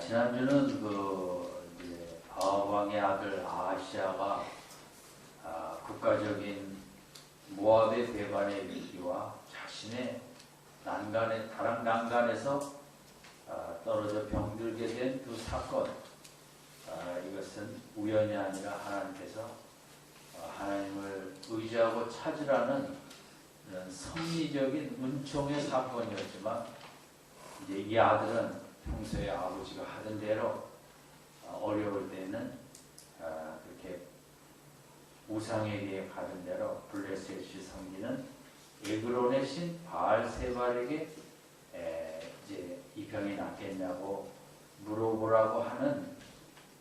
지난주는 이제 아합 왕의 아들 아하시아가 국가적인 모압의 배반의 위기와 자신의 다른 난간에서 떨어져 병들게 된 두 사건, 이것은 우연이 아니라 하나님께서 하나님을 의지하고 찾으라는 이런 섭리적인 은총의 사건이었지만, 이제 이 아들은 평소에 아버지가 하던 대로 어려울 때는 그렇게 우상에게 가던 대로 블레셋이 섬기는 에그론의 신 바알세발에게 이제 이 병이 낫겠냐고 물어보라고 하는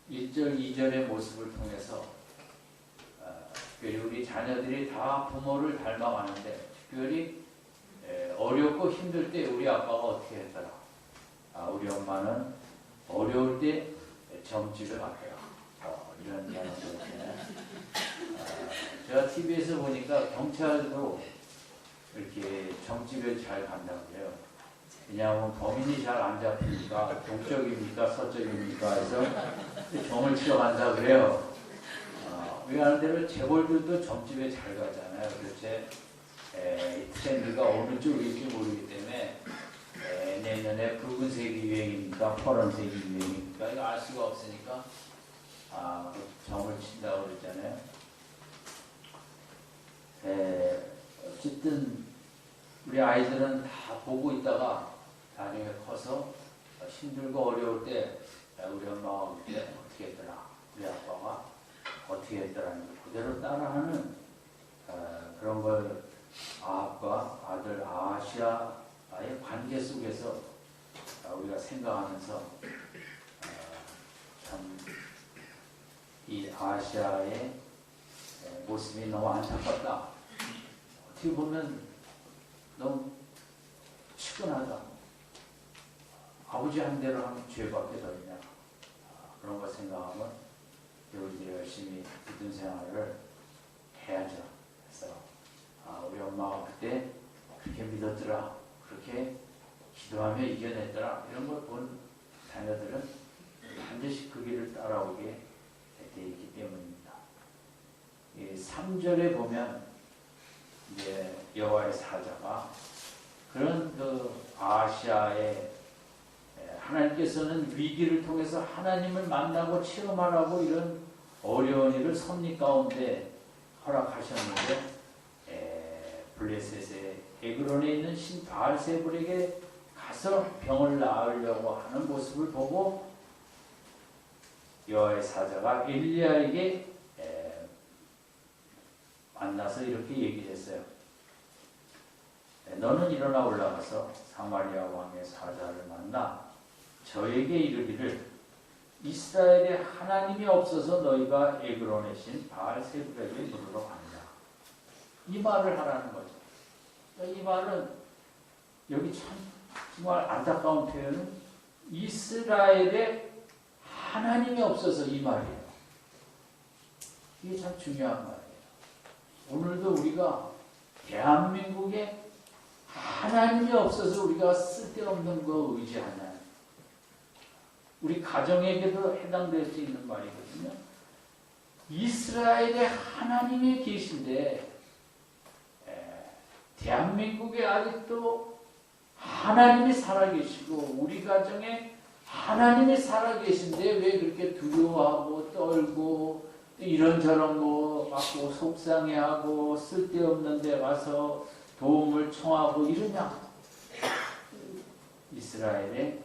1절, 2절의 모습을 통해서 특별히 우리 자녀들이 다 부모를 닮아가는데, 특별히 어렵고 힘들 때 우리 아빠가 어떻게 했더라. 우리 엄마는 어려울 때 점집에 갔대요. 이런 이야기도 있잖아요. 제가 TV에서 보니까 경찰도 이렇게 점집에 잘 간다고 해요. 왜냐하면 범인이 잘 안 잡히니까 동쪽입니까 서쪽입니까 해서 정을 치러 간다 그래요. 왜 하는 대로 재벌들도 점집에 잘 가잖아요. 도대체 트렌드가 어느 쪽일지 모르기 때문에 내년에 붉은색이 유행입니까 파란색이 유행입니까 이거 알 수가 없으니까 점을 친다고 그랬잖아요. 어쨌든 우리 아이들은 다 보고 있다가 나중에 커서 힘들고 어려울 때 우리 엄마가 그때 어떻게 했더라, 우리 아빠가 어떻게 했더라는 그대로 따라하는 그런 걸 아합과 아들 아하시아의 관계 속에서 우리가 생각하면서 참 이 아하시아의 모습이 너무 안타깝다. 어떻게 보면 너무 측은하다. 아버지 한 대로 하면 죄밖에 더 있냐. 그런 거 생각하면 우리들이 열심히 믿음 생활을 해야죠. 그래서 우리 엄마가 그때 그렇게 믿었더라, 그렇게 기도하며 이겨냈더라, 이런 걸 본 자녀들은 반드시 그 길을 따라오게 되어 있기 때문입니다. 3절에 보면 이제 여호와의 사자가 그런 아하시아의 하나님께서는 위기를 통해서 하나님을 만나고 체험하라고 이런 어려운 일을 섭리 가운데 허락하셨는데, 블레셋의 에그론에 있는 신 바알세불에게 가서 병을 나으려고 하는 모습을 보고 여호와의 사자가 엘리야에게 만나서 이렇게 얘기를 했어요. 너는 일어나 올라가서 사마리아 왕의 사자를 만나 저에게 이르기를 이스라엘에 하나님이 없어서 너희가 에그론의 신 바알세불에게 물으러 간다. 이 말을 하라는 거죠. 이 말은 여기 정말 안타까운 표현은 이스라엘에 하나님이 없어서 이 말이에요. 이게 참 중요한 말이에요. 오늘도 우리가 대한민국에 하나님이 없어서 우리가 쓸데없는 거 의지하냐. 우리 가정에게도 해당될 수 있는 말이거든요. 이스라엘에 하나님이 계신데 대한민국에 아직도 하나님이 살아계시고 우리 가정에 하나님이 살아계신데 왜 그렇게 두려워하고 떨고 이런저런 거 갖고 속상해하고 쓸데없는 데 가서 도움을 청하고 이러냐. 이스라엘에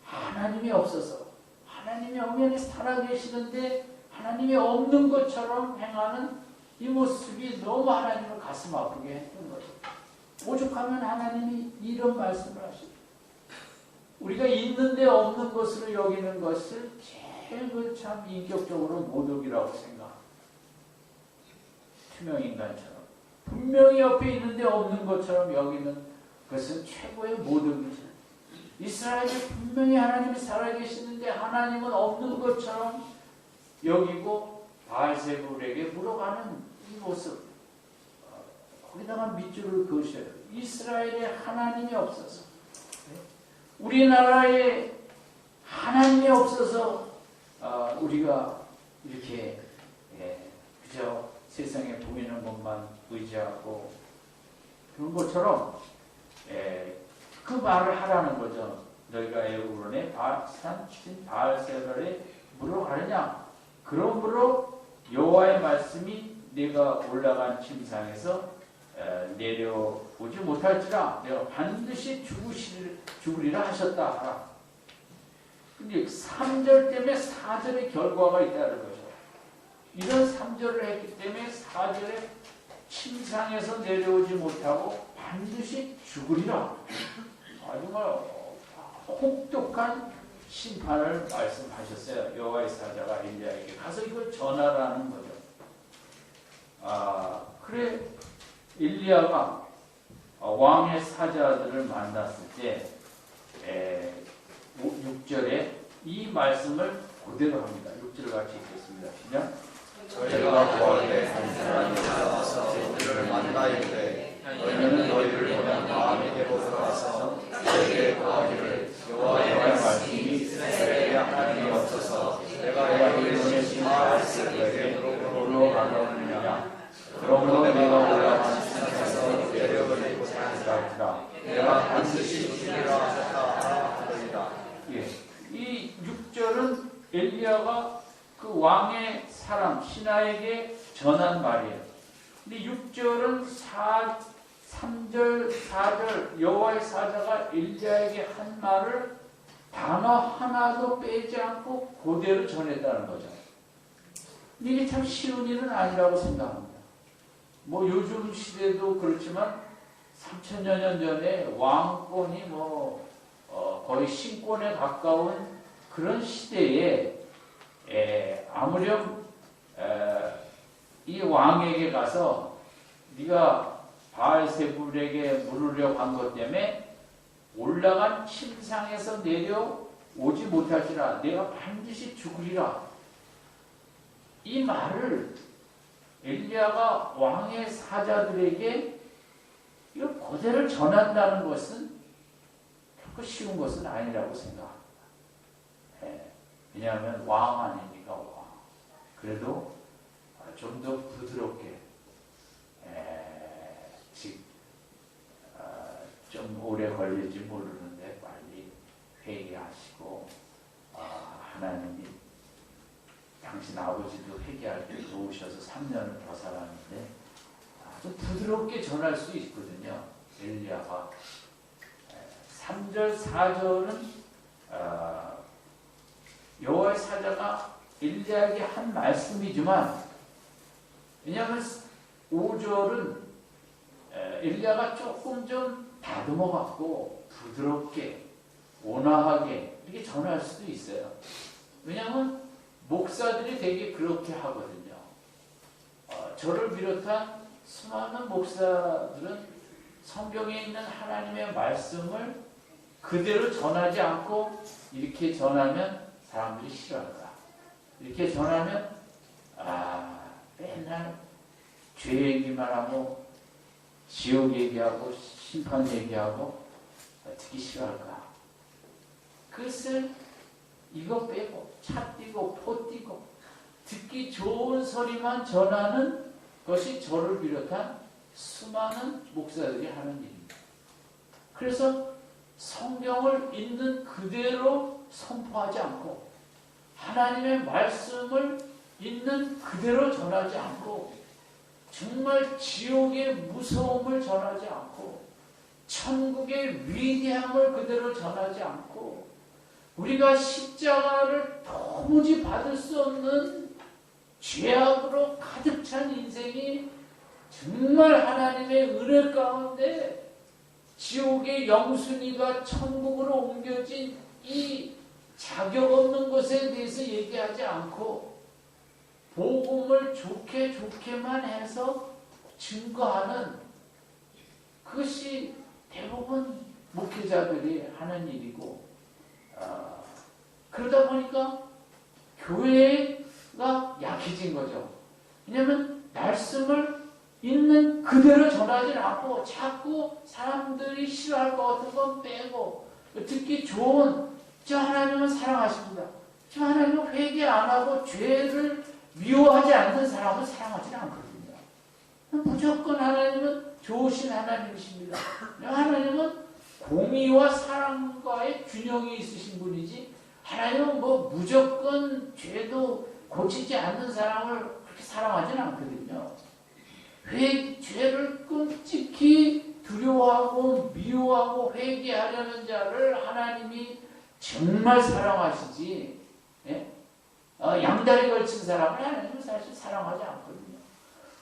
하나님이 없어서 하나님이 엄연히 살아계시는데 하나님이 없는 것처럼 행하는 이 모습이 너무 하나님을 가슴 아프게 했던 거죠. 오죽하면 하나님이 이런 말씀을 하시죠. 우리가 있는데 없는 것으로 여기는 것을 제일 참 인격적으로 모독이라고 생각합니다. 투명인간처럼 분명히 옆에 있는데 없는 것처럼 여기는 것은 최고의 모독이죠. 이스라엘이 분명히 하나님이 살아계시는데 하나님은 없는 것처럼 여기고 바알세불에게 물어가는 이 모습, 거기다가 밑줄을 그으셔요. 이스라엘에 하나님이 없어서 우리나라에 하나님이 없어서 우리가 이렇게 그저 세상에 보이는 것만 의지하고 그런 것처럼 그 말을 하라는 거죠. 너희가 에브론의 산신 바알세바에 물어 가느냐? 그러므로 여호와의 말씀이 내가 올라간 침상에서 내려오지 못할지라 내가 반드시 죽으리라 하셨다. 근데 3절 때문에 4절의 결과가 있다는 거죠. 이런 3절을 했기 때문에 4절에 침상에서 내려오지 못하고 반드시 죽으리라. 정말 혹독한 심판을 말씀하셨어요. 여호와의 사자가 엘리야에게 가서 이걸 전하라는 거죠. 그래 엘리야가 왕의 사자들을 만났을 때 6절에 이 말씀을 그대로 합니다. 6절 같이 읽겠습니다. 시작. 저희가 구하되 한 사람이 나와서 너희를 만나이르되 너희는 너희를 보낸 마음에게로 들어가서 너희에게 구하기를 여호와의 말씀이 이스라엘의 하나님이 없어서 내가 너희를 보내신 바알세바에게 물러가느냐. 그러므로 내가 올라간 침상에서 내려오지 못하리라. 내가 반드시 죽이리라 하셨다. 이 6절은 엘리야가 그 왕의 사람 시나에게 전한 말이에요. 근데 6절은 3절, 4절 여호와의 사자가 엘리야에게 한 말을 단어 하나도 빼지 않고 그대로 전했다는 거죠. 이게 참 쉬운 일은 아니라고 생각합니다. 뭐 요즘 시대도 그렇지만 3000여 년 전에 왕권이 거의 신권에 가까운 그런 시대에 아무렴 이 왕에게 가서 네가 바알세불에게 물으려고 한 것 때문에 올라간 침상에서 내려오지 못할지라 내가 반드시 죽으리라. 이 말을 엘리야가 왕의 사자들에게 이걸 그대로 전한다는 것은 결코 쉬운 것은 아니라고 생각합니다. 왜냐하면 왕 아닙니까? 왕. 그래도 좀 더 부드럽게 좀 오래 걸릴지 모르는데 빨리 회개하시고 하나님이 당신 아버지도 회개할 때 도우셔서 3년을 더 살았는데 아주 부드럽게 전할 수 있거든요. 엘리야가 3절 4절은 여호와의 사자가 엘리야에게 한 말씀이지만 왜냐하면 5절은 엘리야가 조금 좀 다듬어 갖고 부드럽게 온화하게 이렇게 전할 수도 있어요. 왜냐하면 목사들이 되게 그렇게 하거든요. 저를 비롯한 수많은 목사들은 성경에 있는 하나님의 말씀을 그대로 전하지 않고 이렇게 전하면 사람들이 싫어할 거야. 이렇게 전하면 맨날 죄 얘기만 하고 지옥 얘기하고 심판 얘기하고 듣기 싫어할 거야. 그것을 이거 빼고 차 띄고 포 띄고 듣기 좋은 소리만 전하는 것이 저를 비롯한 수많은 목사들이 하는 일입니다. 그래서 성경을 있는 그대로 선포하지 않고 하나님의 말씀을 있는 그대로 전하지 않고 정말 지옥의 무서움을 전하지 않고 천국의 위대함을 그대로 전하지 않고 우리가 십자가를 도무지 받을 수 없는 죄악으로 가득 찬 인생이 정말 하나님의 은혜 가운데 지옥의 영순이가 천국으로 옮겨진 이 자격 없는 것에 대해서 얘기하지 않고 복음을 좋게만 해서 증거하는 그것이 대부분 목회자들이 하는 일이고 그러다 보니까 교회가 약해진 거죠. 왜냐하면 말씀을 있는 그대로 전하지 않고 자꾸 사람들이 싫어할 것 같은 건 빼고 듣기 좋은 저 하나님은 사랑하십니다. 저 하나님은 회개 안 하고 죄를 미워하지 않는 사람은 사랑하지 않거든요. 무조건 하나님은 좋으신 하나님이십니다. 하나님은 공의와 사랑과의 균형이 있으신 분이지, 하나님은 뭐 무조건 죄도 고치지 않는 사람을 그렇게 사랑하지는 않거든요. 죄를 끔찍히 두려워하고 미워하고 회개하려는 자를 하나님이 정말 사랑하시지, 예? 양다리 걸친 사람을 하나님은 사실 사랑하지 않거든요.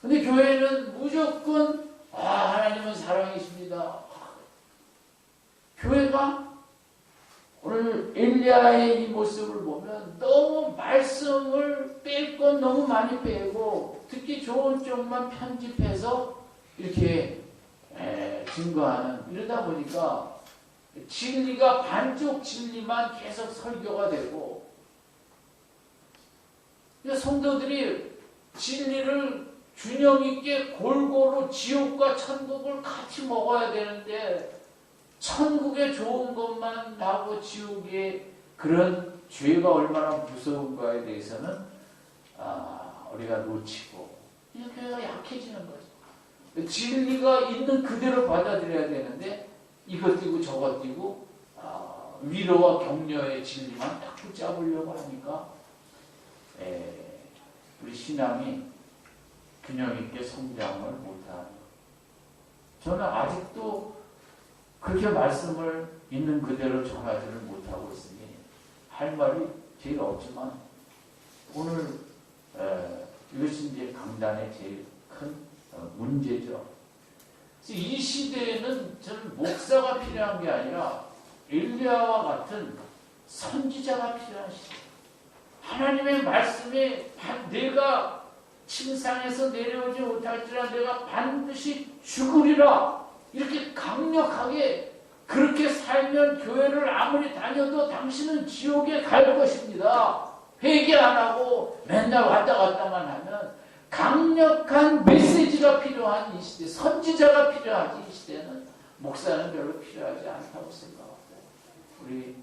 근데 교회는 무조건 하나님은 사랑이십니다. 교회가 오늘 엘리야의 이 모습을 보면 너무 말씀을 뺄 건 너무 많이 빼고 듣기 좋은 쪽만 편집해서 이렇게 증거하는, 이러다 보니까 진리가 반쪽 진리만 계속 설교가 되고, 성도들이 진리를 균형 있게 골고루 지옥과 천국을 같이 먹어야 되는데, 천국의 좋은 것만 나고 지옥의 그런 죄가 얼마나 무서운가에 대해서는 우리가 놓치고 교회가 약해지는 거죠. 진리가 있는 그대로 받아들여야 되는데 이것 띄고 저것 띄고 위로와 격려의 진리만 딱 붙잡으려고 하니까 우리 신앙이 균형 있게 성장을 못하는 거예요. 저는 아직도 그렇게 말씀을 있는 그대로 전하지를 못하고 있으니 할 말이 제일 없지만, 오늘 이것이 이제 강단의 제일 큰 문제죠. 이 시대에는 저는 목사가 필요한 게 아니라 엘리야와 같은 선지자가 필요한 시대. 하나님의 말씀에 내가 침상에서 내려오지 못할지라 내가 반드시 죽으리라, 이렇게 강력하게 그렇게 살면 교회를 아무리 다녀도 당신은 지옥에 갈 것입니다. 회개 안 하고 맨날 왔다 갔다만 하면, 강력한 메시지가 필요한 이 시대, 선지자가 필요하지, 이 시대는 목사는 별로 필요하지 않다고 생각합니다. 우리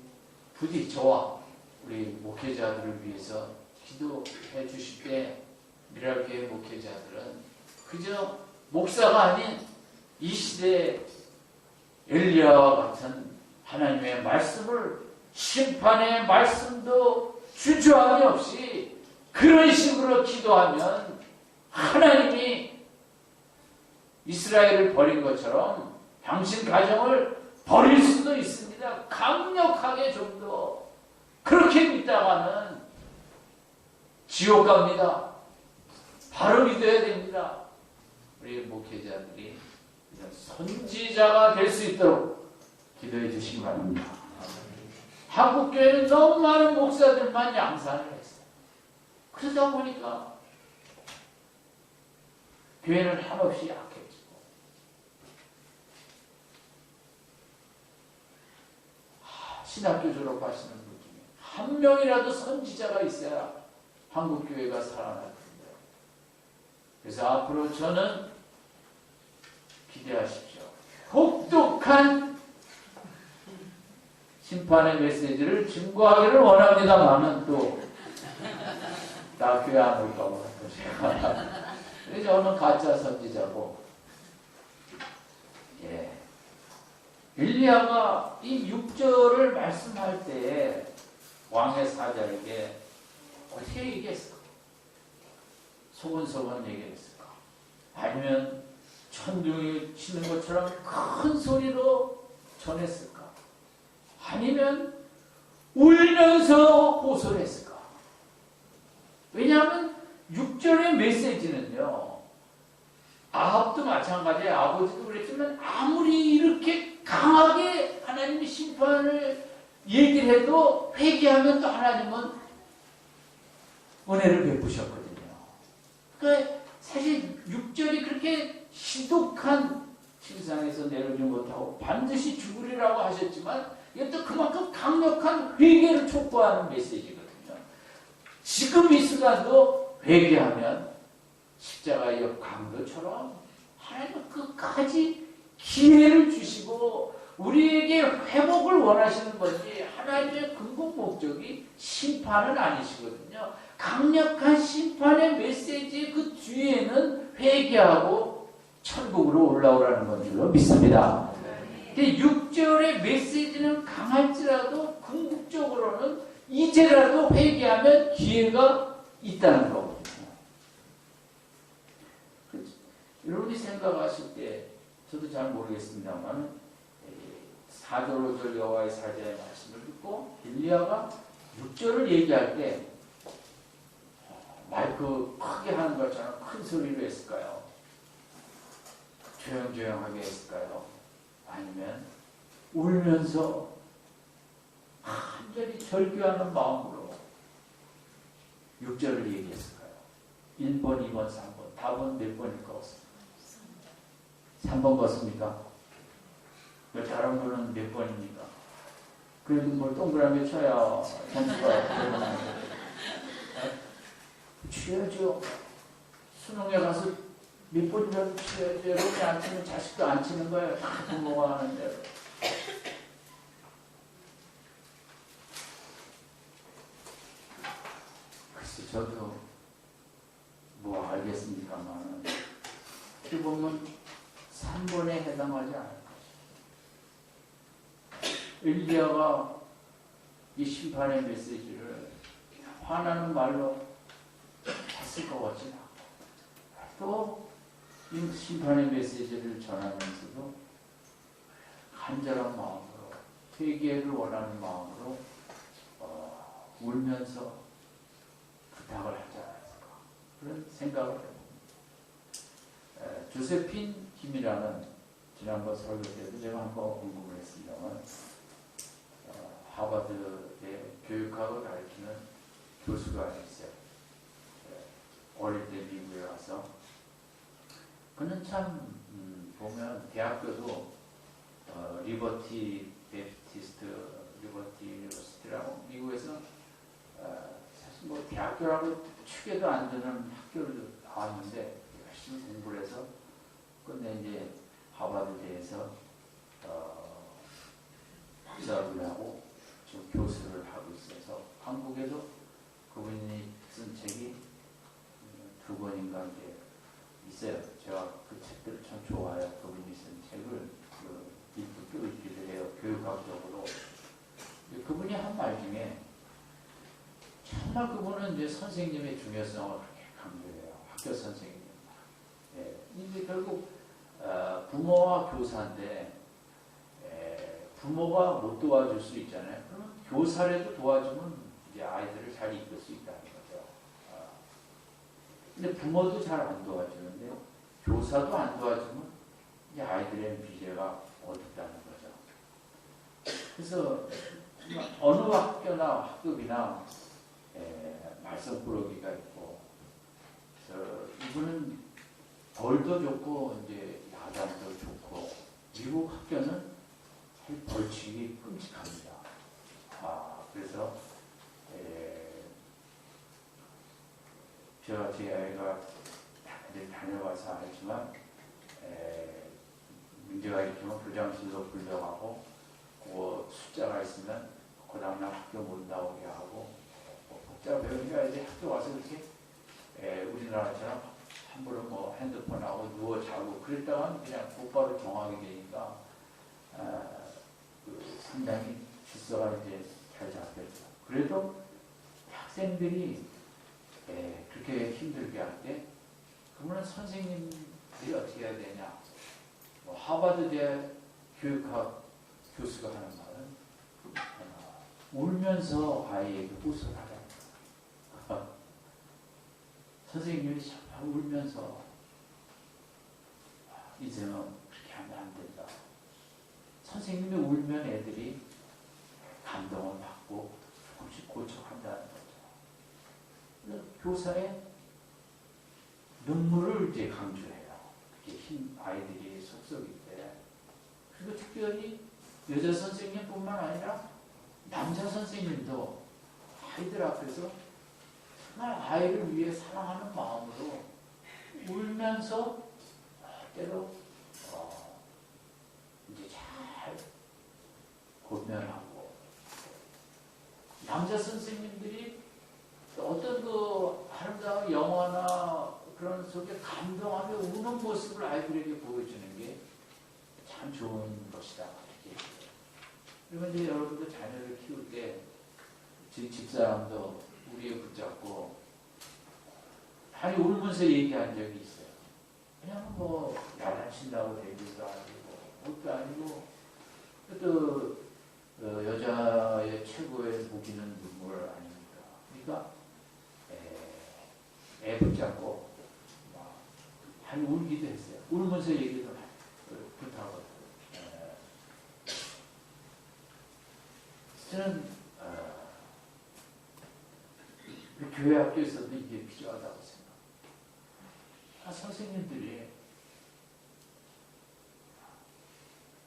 부디 저와 우리 목회자들을 위해서 기도해 주실 때, 미랄교회 목회자들은 그저 목사가 아닌 이 시대의 엘리야와 같은 하나님의 말씀을, 심판의 말씀도 주저함이 없이 그런 식으로 기도하면 하나님이 이스라엘을 버린 것처럼 당신 가정을 버릴 수도 있습니다. 강력하게 좀 더 그렇게 믿다가는 지옥 갑니다. 바로 믿어야 됩니다. 우리 목회자들이 선지자가 될 수 있도록 기도해 주시기 바랍니다. 한국교회는 너무 많은 목사들만 양산을 했어요. 그러다 보니까 교회는 한없이 약해지고, 신학교 졸업하시는 분 중에 한 명이라도 선지자가 있어야 한국교회가 살아날 텐데. 그래서 앞으로 저는 기대하십시오. 혹독한 심판의 메시지를 증거하기를 원합니다만은 또 나 교회 안 올까 봐 제가 저는 가짜 선지자고, 엘리야가 이 6절을 말씀할 때에 왕의 사자에게 어떻게 얘기했을까? 소곤소곤 얘기했을까? 아니면 천둥이 치는 것처럼 큰 소리로 전했을까? 아니면 울면서 호소를 했을까? 왜냐하면 6절의 메시지는요, 아합도 마찬가지예요. 아버지도 그랬지만 아무리 이렇게 강하게 하나님의 심판을 얘기를 해도 회개하면 또 하나님은 은혜를 베푸셨거든요. 그러니까 사실 6절이 그렇게 시독한 침상에서 내려오지 못하고 반드시 죽으리라고 하셨지만, 이것도 그만큼 강력한 회개를 촉구하는 메시지거든요. 지금 이 순간도 회개하면 십자가의 강도처럼 하나님은 끝까지 기회를 주시고 우리에게 회복을 원하시는 거지 하나님의 근본 목적이 심판은 아니시거든요. 강력한 심판의 메시지 그 뒤에는 회개하고 천국으로 올라오라는 건 줄로 믿습니다. 근데 6절의 메시지는 강할지라도 궁극적으로는 이제라도 회개하면 기회가 있다는 거거든요. 여러분이 생각하실 때 저도 잘 모르겠습니다만 4절 5절 여호와의 사자의 말씀을 듣고 엘리야가 6절을 얘기할 때 마이크 크게 하는 것처럼 큰 소리로 했을까요? 조용조용하게 했을까요? 아니면 울면서 간절히 절규하는 마음으로 6절을 얘기했을까요? 1번, 2번, 3번 답은 몇 번일 것 같습니다. 3번 같습니까? 다른 분은 몇 번입니까? 그래도 뭘 동그라미 쳐야 점수가 취해야죠. 수능에 가서 몇 번이라도 취해야죠. 여러분이 안 치면 자식도 안 치는 거예요. 다 부모가 하는 대로. 글쎄 저도 뭐 알겠습니까만 어떻게 보면 3번에 해당하지 않아요. 엘리야가 이 심판의 메시지를 화나는 말로 했을 것 같지는 않고 또 이 심판의 메시지를 전하면서도 간절한 마음으로 회개를 원하는 마음으로 울면서 부탁을 하지 않았을까 그런 생각을 해봅니다. 조세핀 김이라는 지난번 설교 때도 제가 한번 궁금을 했습니다만 하버드의 교육학을 가르치는 교수가 있어요. 어릴 때 미국에 와서 그는 참 보면 대학교도 리버티 베프티스트 리버티 유니버시티라고 미국에서 사실 뭐 대학교라고 축에도 안 되는 학교를 나왔는데 열심히 공부를 해서 근데 이제 하버드대에서 박사를 하고 지금 교수를 하고 있어서 한국에도 그분이 쓴 책이 2권인가 이제 있어요. 제가 그 책들을 참 좋아해요. 그분이 쓴 책을 읽기도 해요. 교육학적으로. 그분이 한 말 중에 정말 그분은 이제 선생님의 중요성을 그렇게 강조해요. 학교 선생님. 예. 이제 결국 부모와 교사인데 부모가 못 도와줄 수 있잖아요. 그러면 교사라도 도와주면 이제 아이들을 잘 이끌 수 있다는 거죠. 근데 부모도 잘 안 도와주는데 교사도 안 도와주면 이제 아이들의 미래가 어둡다는 거죠. 그래서 어느 학교나 학급이나 말썽꾸러기가 있고 이분은 벌도 좋고 이제 야단도 좋고 미국 학교는 벌칙이 끔찍합니다. 그래서 제가 제 아이가 다녀와서 알지만 문제가 있으면 교장실로 불려가고 그 숫자가 있으면 그 다음날 학교 못 나오게 하고 복잡해요. 이제 학교 와서 이렇게 우리나라처럼 함부로 뭐 핸드폰하고 누워 자고 그랬다가는 그냥 곧바로 정하게 되니까 상당히 질서가 이제 잘 잡혔죠. 그래도 학생들이 그렇게 힘들게 할 때 그러면 선생님들이 어떻게 해야 되냐? 뭐 하버드대 교육학 교수가 하는 말은 울면서 아이에게 웃을 하라. 선생님이 정말 울면서 이제는 그렇게 하면 안 된다. 선생님이 울면 애들이 감동을 받고 조금씩 고쳐간다는 거죠. 교사의 눈물을 이제 강조해요. 특히 아이들이 속썩일 때. 그리고 특별히 여자 선생님뿐만 아니라 남자 선생님도 아이들 앞에서 정말 아이를 위해 사랑하는 마음으로 울면서 때로 이제 잘 고면하고 남자 선생님들이 어떤 그 아름다운 영화나 그런 속에 감동하며 우는 모습을 아이들에게 보여주는 게 참 좋은 것이다. 그리고 이제 여러분들 자녀를 키울 때 저희 집사람도 우리 애 붙잡고 많이 울면서 얘기한 적이 있어요. 그냥 뭐 야단친다고 되기도 아니고 그것도 아니고 또 여자의 최고의 무기는 눈물 아닙니까? 그러니까 애 붙잡고 막 많이 울기도 했어요. 울면서 얘기도 많이 부탁하고. 저는 교회 학교에서도 이게 필요하다고 생각합니다. 선생님들이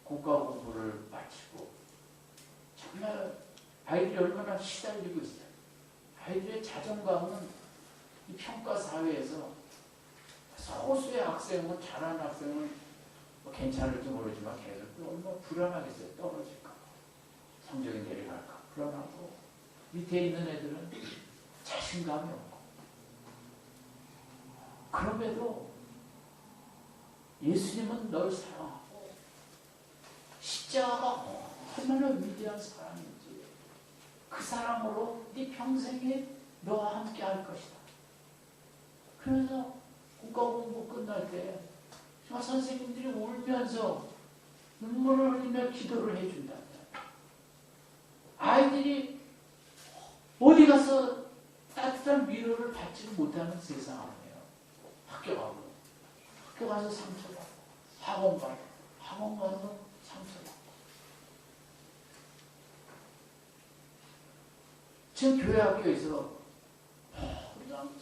국가 공부를 마치고 정말 아이들이 얼마나 시달리고 있어요. 아이들의 자존감은 이 평가 사회에서 소수의 학생은 잘하는 학생은 뭐 괜찮을지 모르지만 계속 또 얼마나 불안하겠어요. 떨어질까 성적이 내려갈까 불안하고 밑에 있는 애들은 자신감이 없고 그럼에도 예수님은 널 사랑하고 십자가가 얼마나 위대한 사랑인지 그 사랑으로 네 평생에 너와 함께 할 것이다. 그래서 국가공부 끝날 때 정말 선생님들이 울면서 눈물을 흘리며 기도를 해준다. 아이들이 어디 가서 따뜻한 위로를 받지를 못하는 세상 아니에요. 학교 가서 상처받고 학원 가서 상처받고 지금 교회 학교에서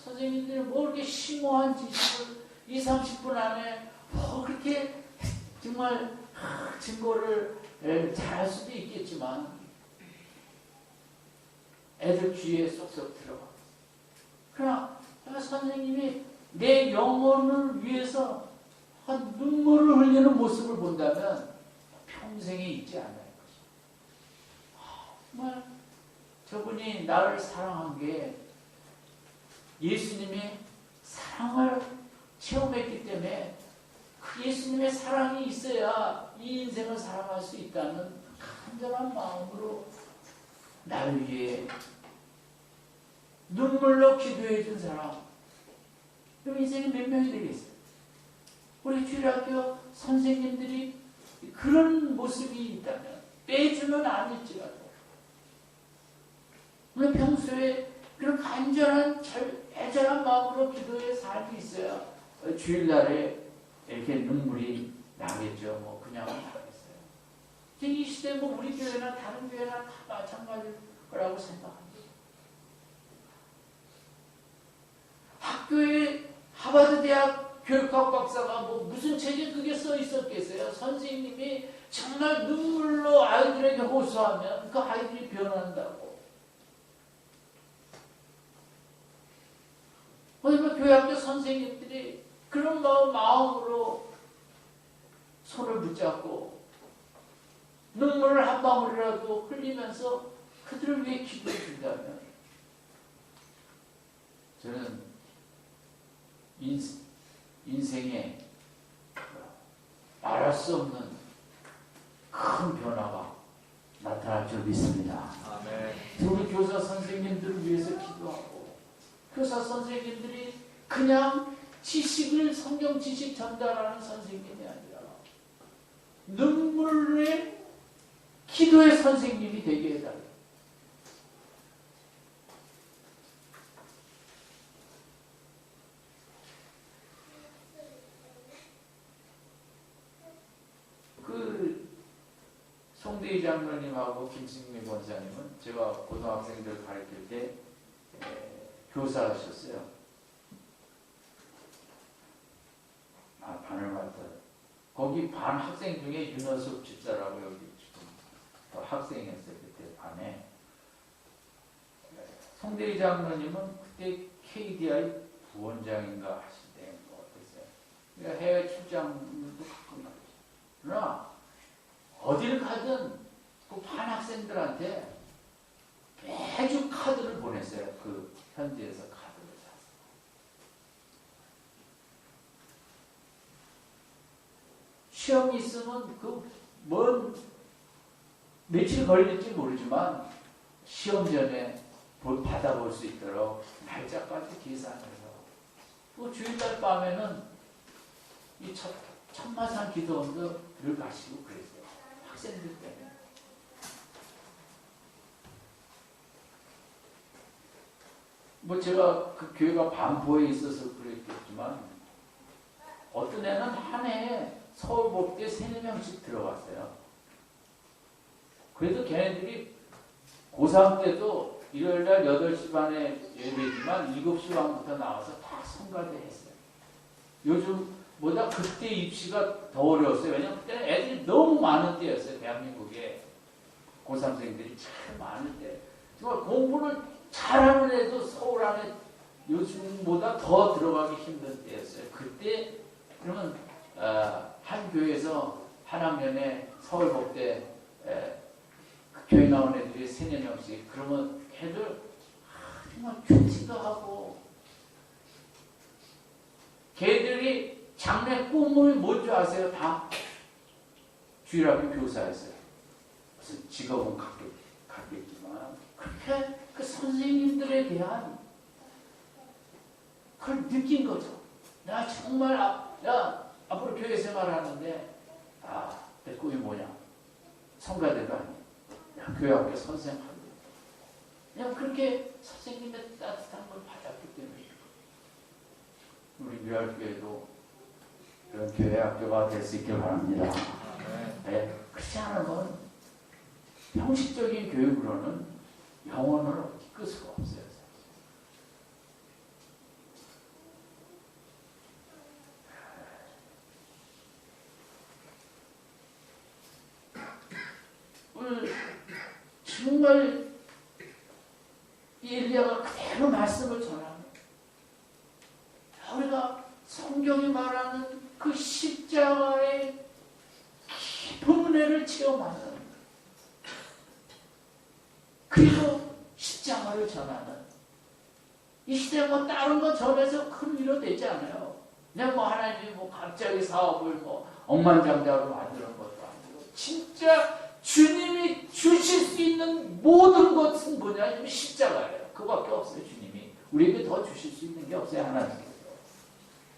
선생님들이 뭐 이렇게 심오한 지식을 20-30분 안에 뭐 그렇게 정말 증거를 잘할 수도 있겠지만 애들 귀에 쏙쏙 들어가. 그러나 선생님이 내 영혼을 위해서 눈물을 흘리는 모습을 본다면 평생에 잊지 않을 것이다. 정말 저분이 나를 사랑한 게 예수님의 사랑을 체험했기 때문에 그 예수님의 사랑이 있어야 이 인생을 살아갈 수 있다는 간절한 마음으로 나를 위해 눈물로 기도해 준 사람. 그럼 인생이 몇 명이 되겠어요? 우리 주일학교 선생님들이 그런 모습이 있다면 빼주는 아닐지라도 우리 평소에 그런 간절한 애절한 마음으로 기도의 삶이 있어야 주일날에 이렇게 눈물이 나겠죠. 뭐 그냥은 나겠어요. 이 시대 뭐 우리 교회나 다른 교회나 다 마찬가지일 거라고 생각합니다. 학교에 하버드 대학 교육학 박사가 뭐 무슨 책에 그게 써 있었겠어요? 선생님이 정말 눈물로 아이들에게 호소하면 그 아이들이 변한다고. 그러니까 교회학교 선생님들이 그런 마음으로 손을 붙잡고 눈물을 한 방울이라도 흘리면서 그들을 위해 기도해 준다면 저는 인생에 말할 수 없는 큰 변화가 나타날 줄 믿습니다. 아멘. 우리 교사 선생님들을 위해서 기도하고 교사 선생님들이 그냥 지식을 성경 지식 전달하는 선생님이 아니라 눈물의 기도의 선생님이 되게 해달라. 그 송대희 장로님하고 김승미 권사님은 제가 고등학생들 가르칠 때 교사하셨어요. 반을 맡아요. 거기 반 학생 중에 윤호숙 집사라고 여기 지금 학생이었어요. 그때 반에. 송대희 장로님은 그때 KDI 부원장인가 하실 때 어땠어요? 그러니까 해외 출장도 가끔 가죠. 그러나 어딜 가든 그 반 학생들한테 매주 카드를 보냈어요. 그 현지에서 카드를 사서. 시험이 있으면 뭔 며칠 걸릴지 모르지만 시험 전에 받아볼 수 있도록 날짜까지 계산해서 또 주일날 밤에는 이 천마산 기도원도 늘 가시고 그랬어요. 학생들 때문에. 뭐 제가 그 교회가 반포에 있어서 그랬겠지만 어떤 애는 한 해에 서울복대 3-4명씩 들어갔어요. 그래도 걔네들이 고3 때도 일요일날 8시 반에 예배지만 7시 반부터 나와서 다 성가대 했어요. 요즘보다 그때 입시가 더 어려웠어요. 왜냐면 그때는 애들이 너무 많은 때였어요. 대한민국에 고3생들이 참 많을 때. 정말 공부를 잘하는 애도 서울 안에 요즘보다 더 들어가기 힘든 때였어요. 그때 그러면 한 교회에서 한 학년에 서울복대 교회 나온 애들이 3-4명씩 그러면 애들 정말 큐티도 하고 걔들이 장래 꿈을 뭔지 아세요? 다 주일학교 교사였어요. 그래서 직업은 갖겠지만 그렇게 그 선생님들에 대한 그걸 느낀 거죠. 나 정말 앞으로 교회 생활하는데 내 꿈이 뭐냐? 성가대가 아니야. 교회 앞에 선생하고 그냥 그렇게 선생님의 따뜻한 걸 받았기 때문에 우리 뮤알교회도 그런 교회 학교가 될 수 있길 바랍니다. 네, 그렇지 않으면 형식적인 교육으로는 영혼을 얻을 수가 없어요. 오늘 정말 엘리야가 그대로 말씀을 전하는 우리가 성경이 말하는 그 십자가의 깊은 은혜를 체험하는 그리고 십자가를 전하는 이 시대 뭐 다른 거 전해서 큰 위로 되지 않아요. 그냥 뭐 하나님이 뭐 갑자기 사업을 뭐 억만장자로 만드는 것도 아니고 진짜 주님이 주실 수 있는 모든 것은 뭐냐면 십자가예요. 그거밖에 없어요. 주님이 우리에게 더 주실 수 있는 게 없어요. 하나님께서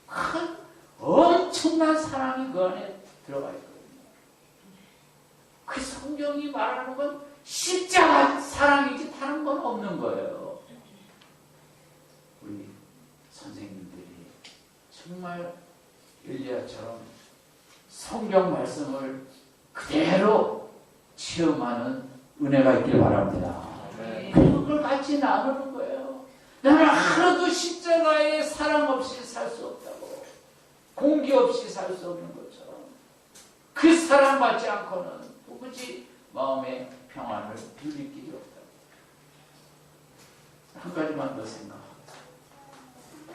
큰 엄청난 사랑이 그 안에 들어가 있거든요. 그 성경이 말하는 건 십자가 사랑이지 다른 건 없는 거예요. 우리 선생님들이 정말 엘리야처럼 성경 말씀을 그대로 체험하는 은혜가 있길 바랍니다. 그걸 같이 나누는 거예요. 나는 하루도 십자가의 사랑 없이 살 수 없다고. 공기 없이 살 수 없는 것처럼 그 사랑 받지 않고는 도무지 마음의 평안을 누릴 길이 없다고. 한 가지만 더 생각합니다.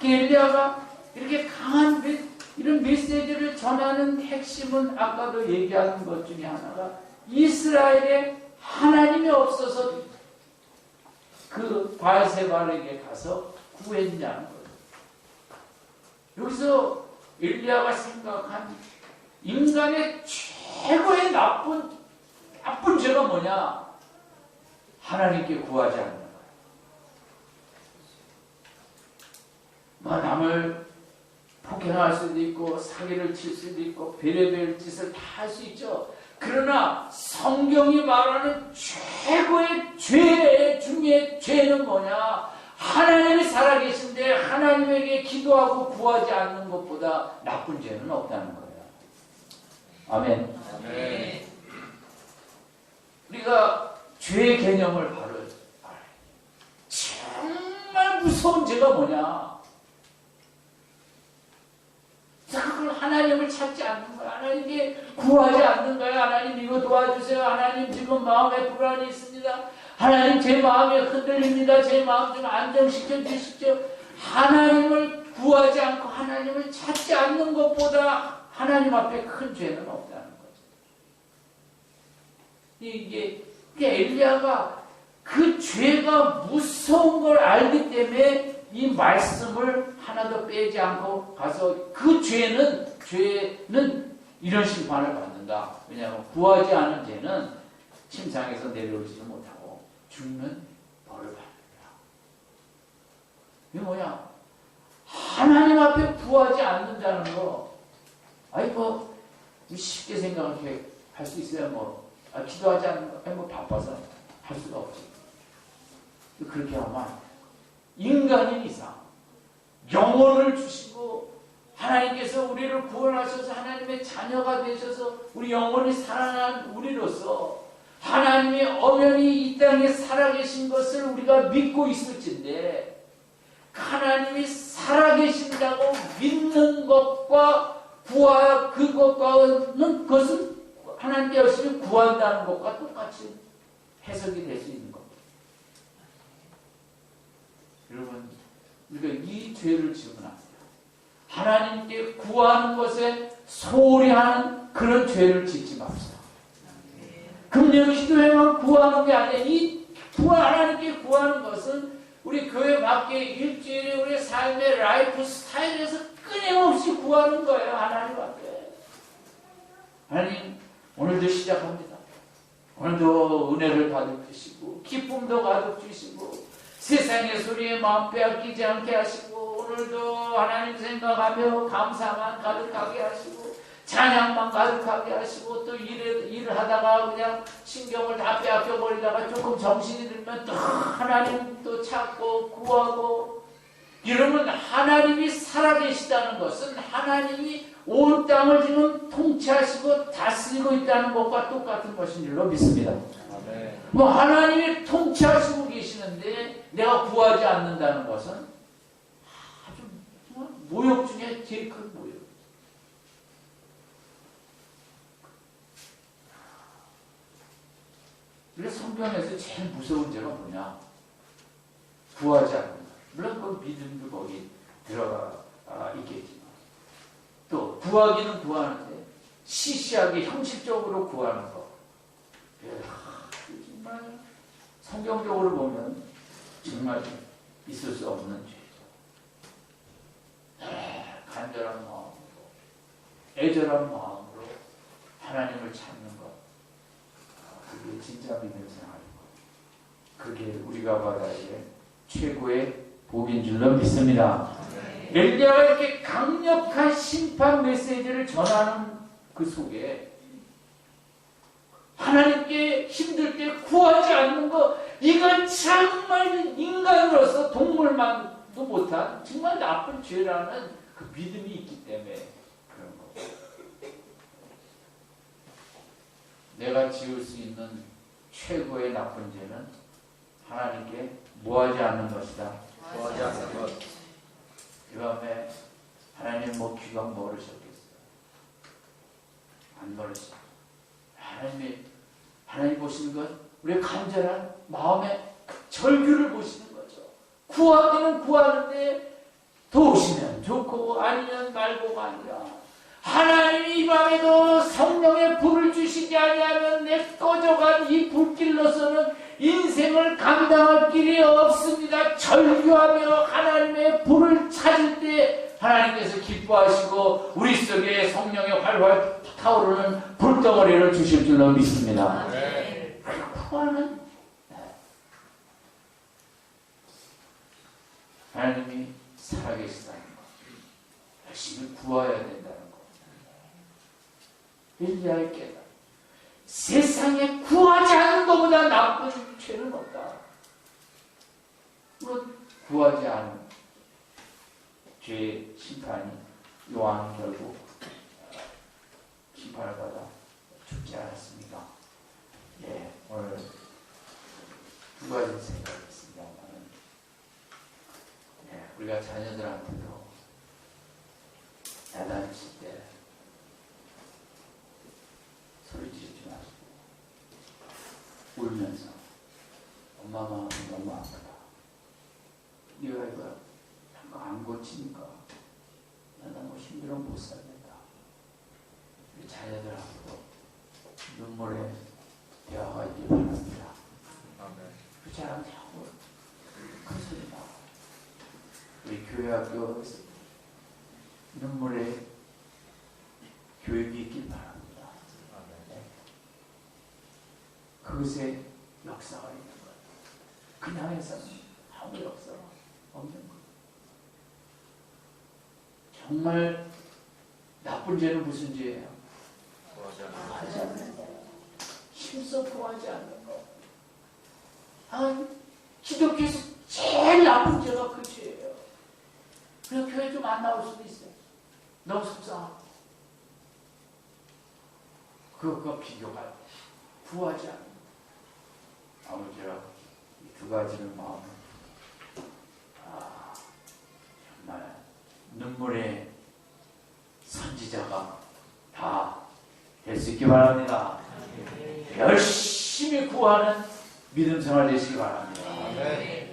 엘리야가 이렇게 강한 이런 메시지를 전하는 핵심은 아까도 얘기하는 것 중에 하나가 이스라엘에 하나님이 없어서 그 바알세발에게 가서 구했냐는 거예요. 여기서 엘리야가 생각한 인간의 최고의 나쁜 죄가 뭐냐? 하나님께 구하지 않는 거예요. 뭐 남을 폭행할 수도 있고 사기를 칠 수도 있고 별의별 짓을 다 할 수 있죠. 그러나 성경이 말하는 최고의 죄 중에 죄는 뭐냐? 하나님이 살아계신데 하나님에게 기도하고 구하지 않는 것보다 나쁜 죄는 없다는 거예요. 아멘. 아멘. 우리가 죄의 개념을 바로 알아야 돼요. 정말 무서운 죄가 뭐냐? 그걸 하나님을 찾지 않는 거야. 하나님께 구하지 않는 거야. 하나님 이거 도와주세요. 하나님 지금 마음에 불안이 있습니다. 하나님 제 마음이 흔들립니다. 제 마음 좀 안정시켜 주십시오. 하나님을 구하지 않고 하나님을 찾지 않는 것보다 하나님 앞에 큰 죄는 없다는 거죠. 이게 엘리야가 그 죄가 무서운 걸 알기 때문에 이 말씀을 하나도 빼지 않고 가서 그 죄는 이런 심판을 받는다. 왜냐하면 구하지 않은 죄는 침상에서 내려오지도 못하고 죽는 벌을 받는다. 이게 뭐냐? 하나님 앞에 구하지 않는다는 거. 아니 뭐 쉽게 생각할 수 있어요. 기도하지 않는 거. 아니 바빠서 할 수가 없지. 그렇게 하면 안 돼. 인간인 이상 영혼을 주시고 하나님께서 우리를 구원하셔서 하나님의 자녀가 되셔서 우리 영혼이 살아난 우리로서 하나님의 엄연히 이 땅에 살아계신 것을 우리가 믿고 있을진데 하나님이 살아계신다고 믿는 것과 그것은 하나님께 열심히 구한다는 것과 똑같이 해석이 될 수 있는 겁니다. 여러분, 우리가 이 죄를 지으면 안 돼요. 하나님께 구하는 것에 소홀히 하는 그런 죄를 짓지 맙시다. 금년 기도회만 구하는 게 아니라 하나님께 구하는 것은 우리 교회 밖에 일주일에 우리 삶의 라이프 스타일에서 끊임없이 구하는 거예요. 하나님 앞에. 하나님, 오늘도 시작합니다. 오늘도 은혜를 가득 주시고 기쁨도 가득 주시고 세상의 소리에 마음 빼앗기지 않게 하시고 오늘도 하나님 생각하며 감사만 가득하게 하시고 찬양만 가득하게 하시고 또 일을 하다가 그냥 신경을 다 빼앗겨버리다가 조금 정신이 들면 또 하나님 또 찾고 구하고 이러면 하나님이 살아계시다는 것은 하나님이 온 땅을 지금 통치하시고 다스리고 있다는 것과 똑같은 것인 줄로 믿습니다. 뭐 하나님이 통치하시고 계시는데 내가 구하지 않는다는 것은 아주 모욕 중에 제일 큰 모욕. 우리가 성경에서 제일 무서운 죄가 뭐냐? 구하지 않는 것. 물론 그 믿음도 거기 들어가 있겠지만 또 구하기는 구하는데 시시하게 형식적으로 구하는 것. 정말 성경적으로 보면 정말 있을 수 없는 죄죠. 간절한 마음으로 애절한 마음으로 하나님을 찾는 것. 그게 진짜 믿음 생활이고 그게 우리가 받아야 될 최고의 복인 줄로 믿습니다. 엘리야가 이렇게 강력한 심판 메시지를 전하는 그 속에 하나님께 힘들 때 구하지 않는 거 이건 정말 인간으로서 동물만도 못한 정말 나쁜 죄라는 그 믿음이 있기 때문에 그런 거. 내가 지을 수 있는 최고의 나쁜 죄는 하나님께 뭐하지 않는 것이다. 구하지 않는 것. 그 다음에 하나님 귀가 멀으셨겠어요? 안 멀으시죠. 하나님 보시는 것, 우리의 간절한 마음의 절규를 보시는 거죠. 구하기는 구하는데 도우시면 좋고 아니면 말고가 아니라 하나님이 이 밤에도 성령의 불을 주시지 아니하면 내 꺼져간 이 불길로서는 인생을 감당할 길이 없습니다. 절규하며 하나님의 불을 찾을 때 하나님께서 기뻐하시고 우리 속에 성령의 활활 타오르는 불덩어리를 주실 줄로 믿습니다. 네. 구하는 하나님이 살아계시다는 것, 열심히 구해야 된다는 것. 엘리야의 깨달음. 세상에 구하지 않는 것보다 나쁜 죄는 없다. 구하지 않은 죄의 심판이 요한은 결국 심판을 받아 죽지 않았습니까? 예, 오늘 두 가지 생각했습니다만은 우리가 자녀들한테도 야단칠 때 소리 지르지 마시고 울면서 엄마 마음이 너무 아프다. 네가 이거 안 고치니까 나 너무 힘들어 못 살겠다. 우리 자녀들하고도 눈물의 대화가 있길 바랍니다. 사람 하고 큰 소리 나. 우리 교회 학교에서 눈물에 교육이 있길 바랍니다. 그것에 역사가 있는 것. 그냥 해서는 아무 역사가 없는 것. 정말 나쁜 죄는 무슨 죄예요? 구하지 않는 거. 힘써 구하지 않는 거. 기독교에서 제일 나쁜 죄가 그 죄예요. 그래서 교회 좀 안 나올 수도 있어요. 너무 속상하고. 그것과 비교가 구하지 않는 거. 아버지라 이 두 가지를 마음에 정말 눈물의 선지자가 다 될 수 있기 바랍니다. 열심히 구하는 믿음 생활 되시기 바랍니다.